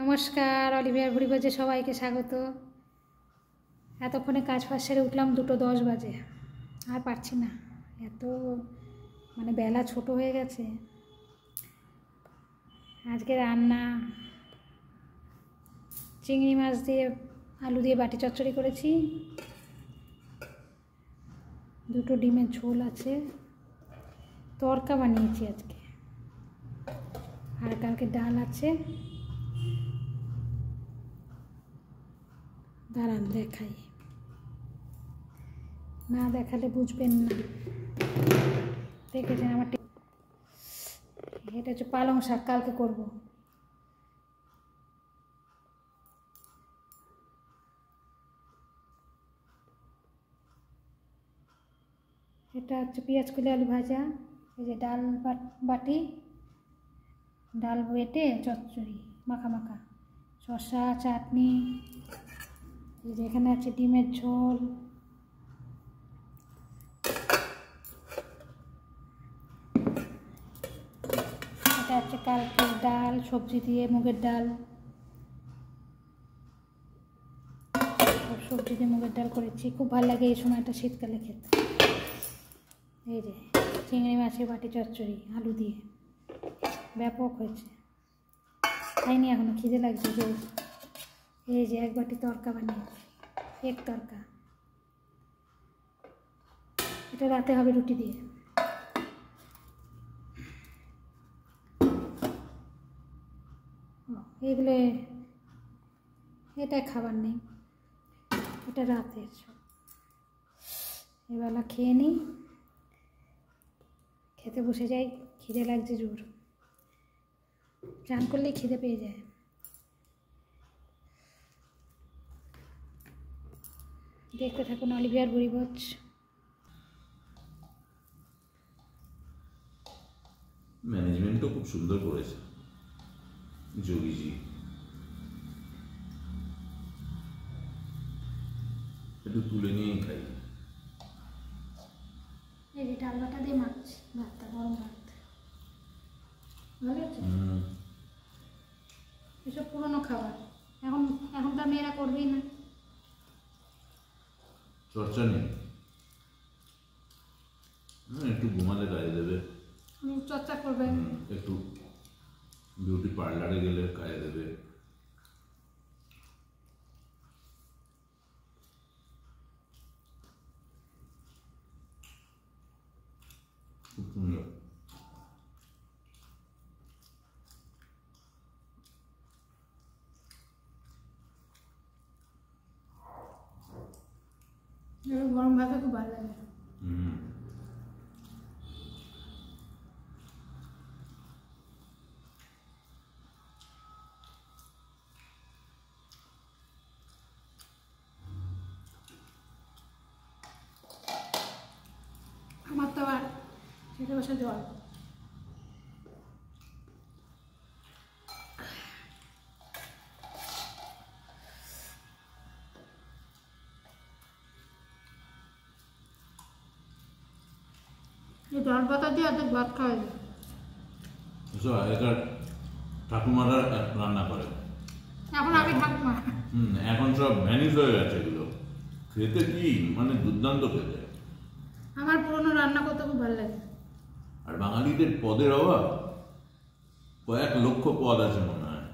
নমস্কার, অলিভিয়ার ভুড়িভোজে সবাইকে স্বাগত। এতক্ষণে কাজ ফাজ সেরে উঠলাম, 2:10 বাজে। আর পারছি না, এত বেলা ছোট হয়ে গেছে। আজকে রান্না চিংড়ি মাছ দিয়ে আলু দিয়ে বাটি চচ্চড়ি করেছি, 2টো ডিমের ঝোল আছে, তরকা বানিয়েছি আজকে, আর কালকে ডাল আছে। দাঁড়ান দেখাই, না দেখালে বুঝবেন না। দেখেছেন আমার, এটা হচ্ছে পালং শাক, কালকে করব। এটা হচ্ছে পেঁয়াজ কলি আলু ভাজা, এই যে ডাল বাটি, ডাল বেটে চচ্চড়ি মাখা মাখা, শসা চাটনি, এই যে এখানে আছে ডিমের ঝোল, এটা হচ্ছে কালকের ডাল সবজি দিয়ে, মুগের ডাল, সবজি দিয়ে মুগের ডাল করেছি, খুব ভালো লাগে এই সময়টা শীতকালে খেতে। এই যে চিংড়ি মাছের বাটি চচ্চড়ি আলু দিয়ে, ব্যাপক হয়েছে। খাইনি এখনো, খিদে লাগছে। যে এই যে এক বাটি তরকা বানিয়েছি, এক তরকা, এটা রাতে হবে রুটি দিয়ে। এগুলো এটা খাবার নেই, এটা রাতের। এবেলা খেয়ে নিই, খেতে বসে যাই, খিদে লাগছে জোর, চান করলেই খিদে পেয়ে যায়। দেখতে থাকুন অলিভিয়ার ভুড়িভোজ। ম্যানেজমেন্টও খুব সুন্দর করেছে যোগীজি। একটু তুলে নিয়েই খাই। এই যে ডাল বাটা দিয়ে মাছ, ভাতটা গরম ভাত ভালো আছে। এসব পুরনো খাবার, এখনকার মেয়েরা করবেই না। চর্চা নেই, একটু ঘুমালে কাজে দেবে, চর্চা করবেন, একটু বিউটি পার্লারে গেলে কাজে দেবে। খুব সুন্দর। গরম ভাতে খুব ভালো লাগে। আমার তো আবার খেতে বসে জল। এই জল পাতা দিয়ে অর্ধেক ভাত খাওয়া যায়। আগেকার ঠাকুমারা রান্না করে, এখন আমি ঠাকুমা। এখন সব ভ্যানিশ হয়ে গেছে এগুলো। খেতে কি দুর্দান্ত খেতে। আমার পুরনো রান্না করতে খুব ভালো লাগে। আর বাঙালিদের পদের অভাব, কয়েক লক্ষ পদ আছে মনে হয়।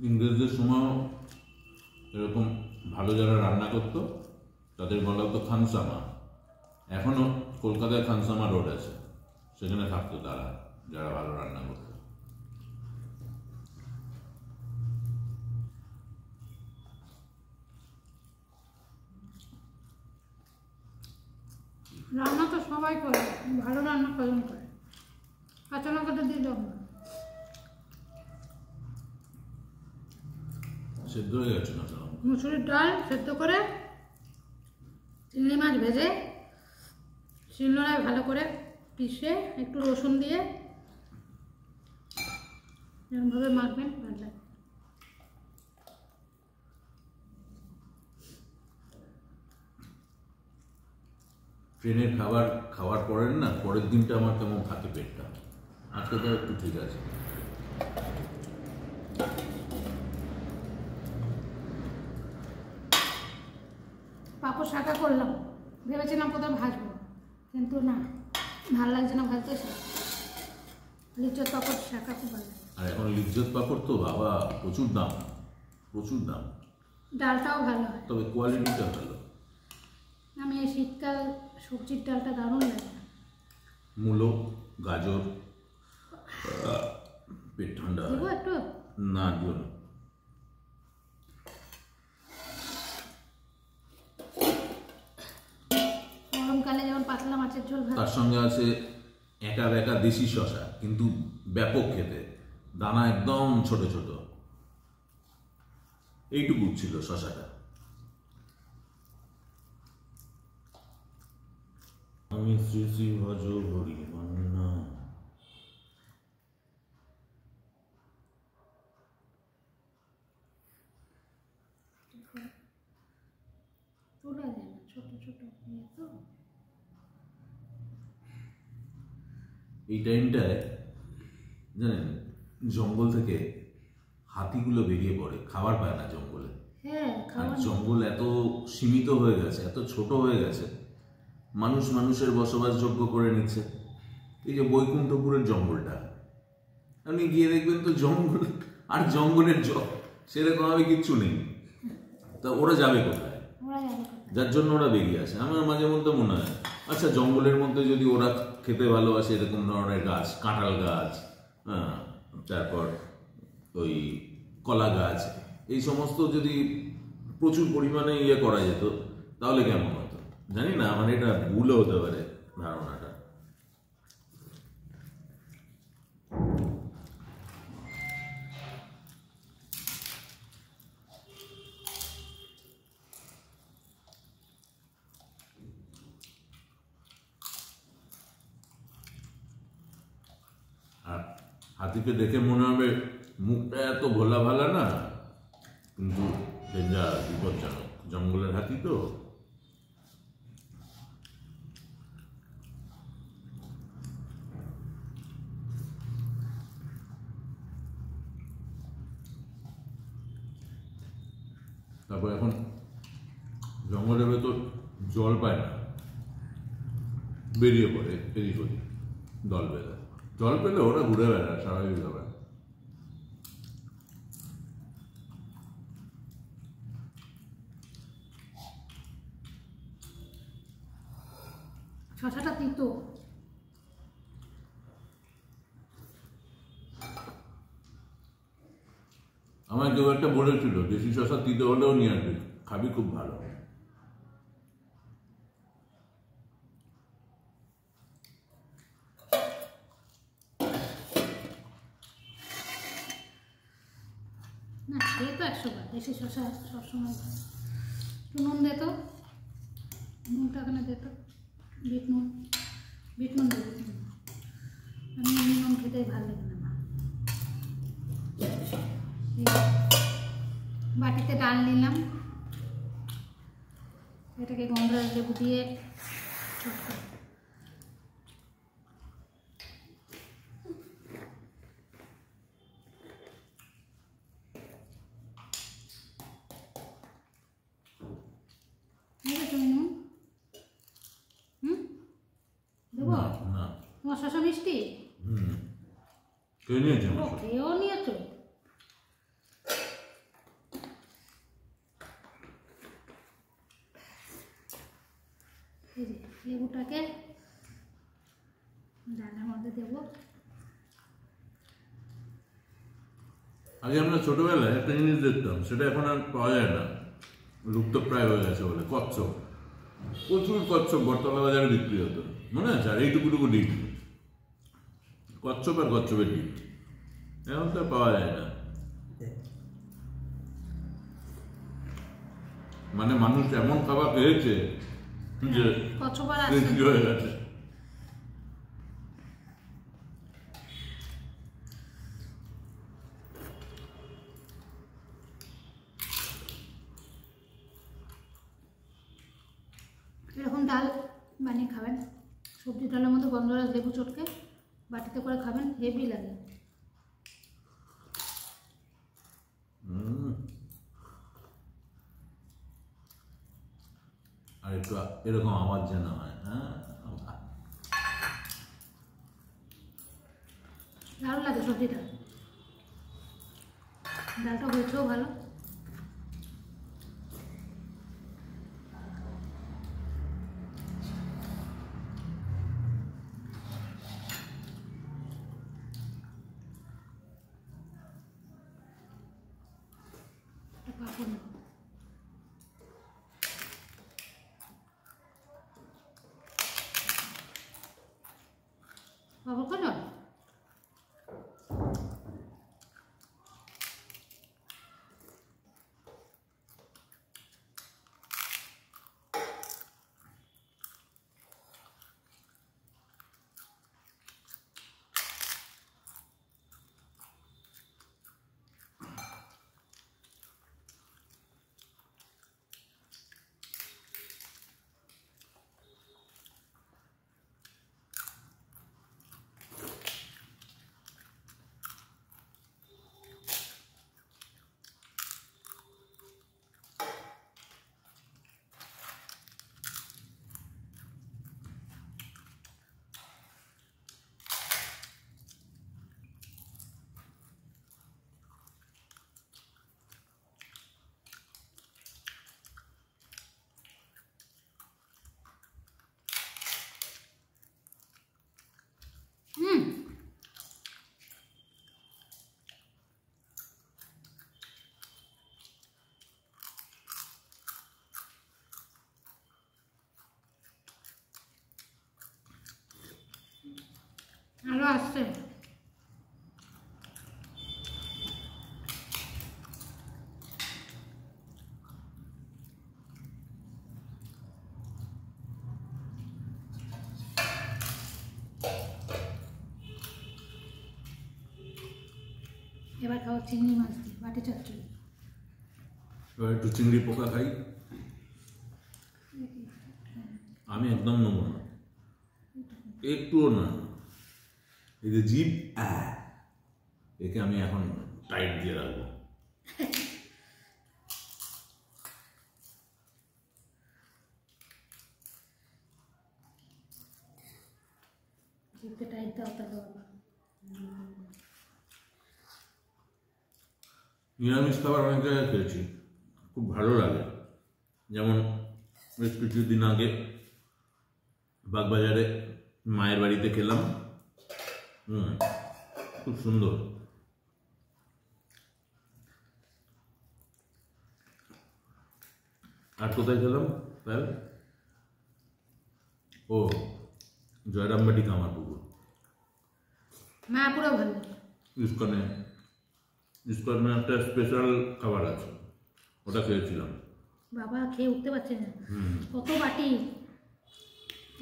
ইংরেজদের সময় এরকম ভালো যারা রান্না করতো তাদের বলা হতো খানসামা। এখনো কলকাতায় খানসামা রোড আছে, সেখানে থাকতো তারা, যারা ভালো রান্না করতো। রান্না তো সবাই করে, ভালো রান্না কজন করে। কাঁচা লঙ্কাটা দিলাম সেদ্ধ হয়ে গেছে না তো? মুসুরির ডাল সেদ্ধ করে চিংড়ি মাছ ভেজে শিলনোড়ায় ভালো করে পিষে একটু রসুন দিয়ে এরকমভাবে মাখবেন, ভালো লাগে। ট্রেনের খাওয়ার পরের না পরের দিনটা আমার কেমন থাকে পেটটা, আজকে তো একটু ঠিক আছে। পাঁপড় শাঁকা করলাম, ভেবেছিলাম কোথাও ভাজবো, কিন্তু না, ভালো লাগছে না ভাজতে। লিজ্জত পাঁপড় শাঁকা খুব ভালো লাগে। আর এখন লিজ্জত পাঁপড় তো বাবা প্রচুর দাম, প্রচুর দাম। ডালটাও ভালো হয়, তবে কোয়ালিটিটা ভালো। আমি এই শীতকাল সবজির ডালটা দারুণ লাগে। মূলো, গাজর, পেট ঠান্ডা হয়। দেবো একটু? না দিও না। গরমকালে যেমন পাতলা মাছের ঝোল ভাত, তার সঙ্গে আছে একা বেকা দেশি শশা, কিন্তু ব্যাপক খেতে, দানা একদম ছোট ছোট, এইটুকু ছিল শশাটা। আমি শ্রী শ্রী ভজ হরি বন্যা। তোলা যায় না, ছোট ছোট ইয়ে তো। এই টাইমটায় জানেন জঙ্গল থেকে হাতিগুলো বেরিয়ে পড়ে, খাবার পায় না জঙ্গলে। হ্যাঁ, আর খাওয়া জঙ্গল এত সীমিত হয়ে গেছে, এত ছোট হয়ে গেছে, মানুষ মানুষের বসবাসযোগ্য করে নিচ্ছে। এই যে বৈকুণ্ঠপুরের জঙ্গলটা আপনি গিয়ে দেখবেন তো জঙ্গল আর জঙ্গলের সেরকম ভাবে কিচ্ছু নেই। তা ওরা যাবে কোথায়? ওরা যাবে কোথায়? যার জন্য ওরা বেরিয়ে আসে। আমার মাঝে মধ্যে মনে হয় আচ্ছা জঙ্গলের মধ্যে যদি ওরা খেতে ভালোবাসে এরকম ধরনের গাছ, কাঁঠাল গাছ, হ্যাঁ, তারপর ওই কলা গাছ, এই সমস্ত যদি প্রচুর পরিমাণে ইয়ে করা যেত তাহলে কেমন হতো জানি না। আমার এটা ভুলও হতে পারে ধারণাটা। আর হাতিকে দেখে মনে হবে মুখটা এত ভোলা ভালা না, কিন্তু ডেঞ্জার, বিপজ্জনক। জঙ্গলের হাতি তো। তারপর এখন জঙ্গলের ভেতর জল পায় না, বেরিয়ে পড়ে এদিক ওদিক দল বেঁধে। জল পেলে ওরা ঘুরে বেড়ায় স্বাভাবিকভাবে। শশাটা তিতো। আমার কেউ একটা বলেছিল দেশি শশা তিতে হলেও নিয়ে আসবি, খাবি, খুব ভালো। না, খেয়ে তো 100 বার। দেশি শশা সবসময় ভালো। একটু নুন দে তো, নুনটা ওখানে দে তো, বিট নুন দেবো। আমি এমনি নুন খেতে ভালো লাগে না। বাটিতে ডাল নিলাম, এটাকে গন্ধরাজ লেবু দিয়ে তুমি নুন দেবো। তোমার শশা মিষ্টি কে নিয়েছে? খেয়েও নিয়েছো? লেবুটাকে ডালের মধ্যে দেবো। আগে আমরা ছোটবেলায় একটা জিনিস দেখতাম, সেটা এখন আর পাওয়া যায় না, লুপ্ত প্রায় হয়ে গেছে বলে, কচ্ছপ। প্রচুর কচ্ছপ বটতলা বাজারে বিক্রি হতো, মনে আছে? আর এইটুকুটুকু ডিম, কচ্ছপ আর কচ্ছপের ডিম এখন তো পাওয়া যায় না। মানে মানুষ এমন খাবার খেয়েছে যে কচ্ছপ আর বেশি হয়ে গেছে। এরকম ডাল বানিয়ে খাবেন, সবজি ডালের মধ্যে গন্ধরাজ লেবু চটকে বাটিতে করে খাবেন, হেভি লাগে। আর একটু এরকম আওয়াজ যেন হয়। হ্যাঁ, দারুণ লাগে সবজিটা, ডালটা হয়েছেও ভালো। পাপড় নেব। পাপড় খাও? আলো আসছে। এবার খাও চিংড়ি মাছ দিয়ে বাটি চচ্চড়ি। এবার একটু চিংড়ি পোকা খাই। আমি একদম নেবো না, একটুও না। এই যে জিভ, একে আমি এখন টাইট দিয়ে রাখবো। জিভকে টাইট দাও তাহলে বাবা। নিরামিষ খাবার অনেক জায়গায় খেয়েছি, খুব ভালো লাগে। যেমন বেশ কিছুদিন আগে বাগবাজারে মায়ের বাড়িতে খেলাম, খুব সুন্দর। আর কোথায় খেলাম তাই? ও জয়রামবাটি কামারপুকুর, মায়াপুরে ভালো। ইস্কনে একটা স্পেশাল খাবার আছে, ওটা খেয়েছিলাম। বাবা খেয়ে উঠতে পারছে না, কত বাটি,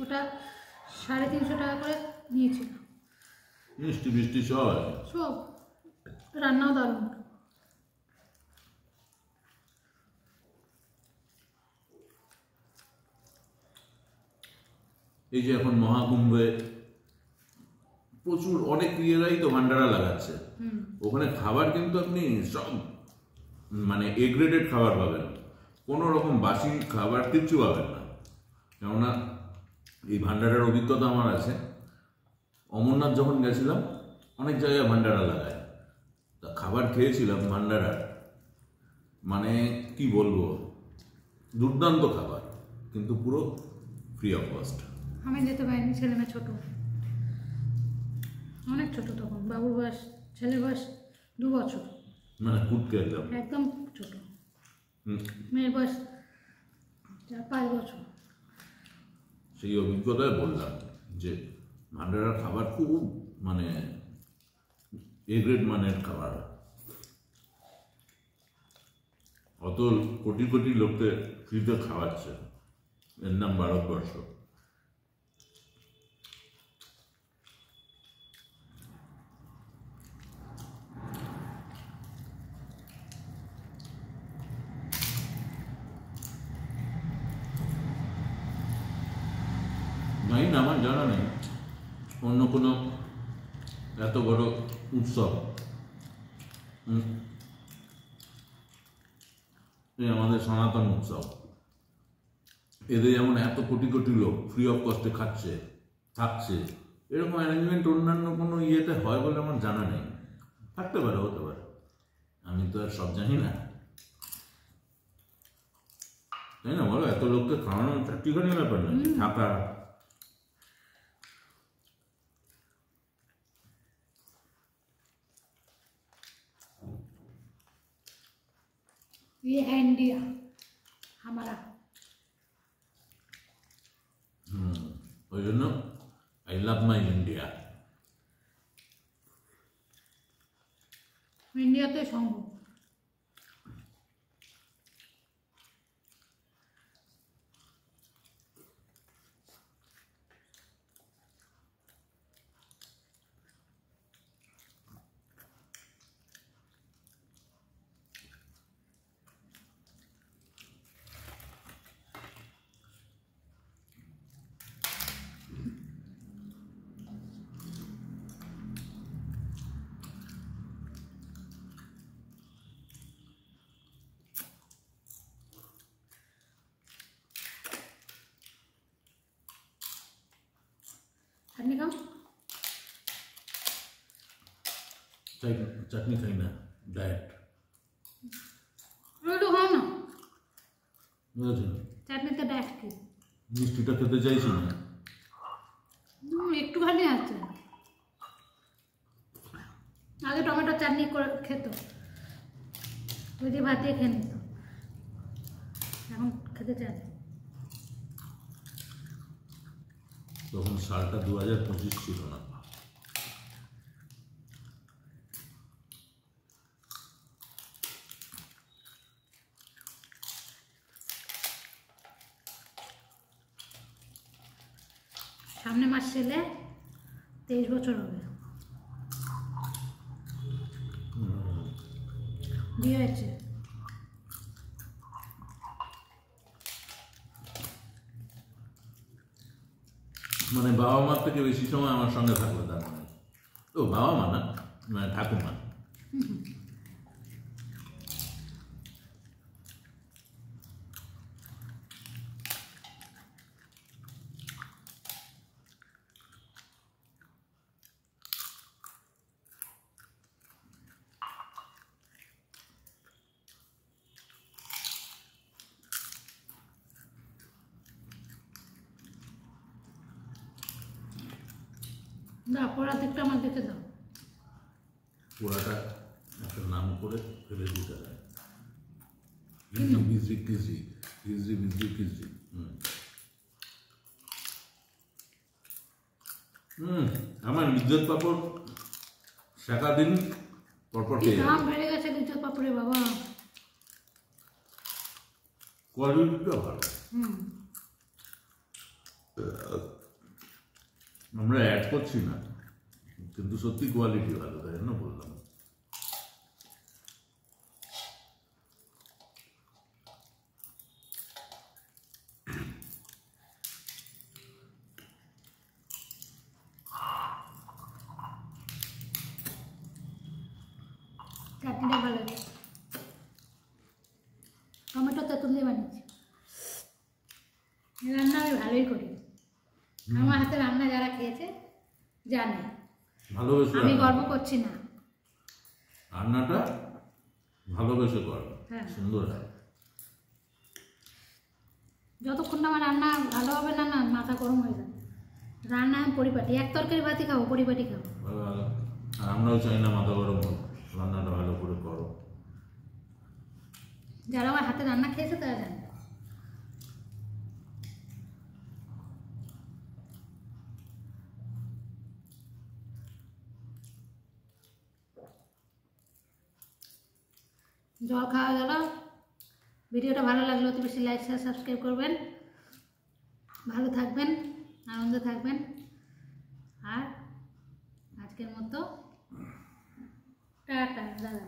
ওটা 350 টাকা করে নিয়েছিল। মিষ্টি মিষ্টি সব আছে, সব রান্নাও দারুণ। এই যে এখন মহাকুম্ভে প্রচুর অনেক ক্রিয়ারাই তো ভান্ডারা লাগাচ্ছে, ওখানে খাবার কিন্তু আপনি সব মানে এ গ্রেডেড খাবার পাবেন, কোনো রকম বাসি খাবার কিচ্ছু পাবেন না। কেননা এই ভান্ডারার অভিজ্ঞতা আমার আছে। অমরনাথ যখন গেছিলাম অনেক জায়গায় ভান্ডারা লাগায়, তা খাবার খেয়েছিলাম ভান্ডারার, মানে কি বলবো, দুর্দান্ত খাবার, কিন্তু পুরো ফ্রি অফ কস্ট। আমি যেতে পারিনি, ছেলে মেয়ে ছোটো, অনেক ছোট তখন, বাবুর বয়স, ছেলের বয়স 2 বছর, মানে কুটকে একদম একদম ছোট। মেয়ের বয়স 4-5 বছর। সেই অভিজ্ঞতায় বললাম যে ভান্ডারার খাবার খুব মানে এ গ্রেড মানের খাবার। অত কোটি কোটি লোককে ফ্রিতে খাওয়াচ্ছে, এর নাম ভারতবর্ষ। জানি না, আমার জানা নেই অন্য কোনো এত বড় উৎসব এই আমাদের সনাতন উৎসব, এদের যেমন এত কোটি কোটি লোক ফ্রি অফ কস্টে খাচ্ছে থাকছে, এরকম অ্যারেঞ্জমেন্ট অন্যান্য কোনো ইয়েতে হয় বলে আমার জানা নেই। থাকতে পারে, হতে পারে, আমি তো আর সব জানি না, তাই না বলো? এত লোককে খাওয়ানো চারটিখানি ব্যাপার না, থাকা। ये है इंडिया हमारा। ওই জন্য আই লাভ মাই ইন্ডিয়া। ইন্ডিয়াতে সম্ভব। चटनी खाओ। चटनी खाई ना, डाइट रोटी खाओ ना, বুঝেছি। चटनी तो डाइट की মিষ্টিটা খেতে চাইছি না, একটুখানি আছে। আগে টমেটো চাটনি করে খেত, ওই দিয়ে ভাত দিয়ে খেয়ে নিত, এখন খেতে চায় না। তখন সালটা 2025 ছিল না। সামনে মাস ছেলে 23 বছর হবে, বিয়ে হয়েছে। মানে বাবা মার থেকে বেশি সময় আমার সঙ্গে থাকলো, তার মানে ও বাবা মা না, মানে ঠাকুমা। না, পড়ার দিকটা আমার দেখে দাও। পোড়াটা একটা নাম করে ফেলে দিতে হয়, busy Keiji Keiji busy Keiji. আমার লিজ্জত পাপড় শাখা দিন পরপর খেয়ে দাম বেড়ে গেছে লিচুর পাপড়ে বাবা। কোয়ালিটিটা ভালো, আমরা অ্যাড করছি না, কিন্তু সত্যি কোয়ালিটি ভালো, তাই জন্য বললাম। চাটনিটা ভালো লাগে, টমেটো তেঁতুল দিয়ে বানিয়েছি। রান্না আমি ভালোই করি, আমার হাতে রান্না যারা খেয়েছে জানে, ভালোবেসে আমি গর্ব করছি না। রান্নাটা ভালোবেসে কর, হ্যাঁ। সুন্দর হয়। যতক্ষণ না আমার রান্না ভালো হবে না, না মাথা গরম হয়ে যাবে। রান্না আমি পরিপাটি, এক তরকারি ভাতই খাবো, পরিপাটি খাবো। ভালো ভালো। আর আমরাও চাই না মাথা গরম হোক, রান্নাটা ভালো করে করো। যারা আমার হাতে রান্না খেয়েছে তারা জানে। জল খাওয়া গেল। ভিডিওটা ভালো লাগলে অতি বেশি লাইক শেয়ার সাবস্ক্রাইব করবেন। ভালো থাকবেন, আনন্দে থাকবেন। আর আজকের মতো টাটা। দাদা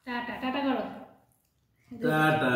টাটা টাটা করো। টাটা।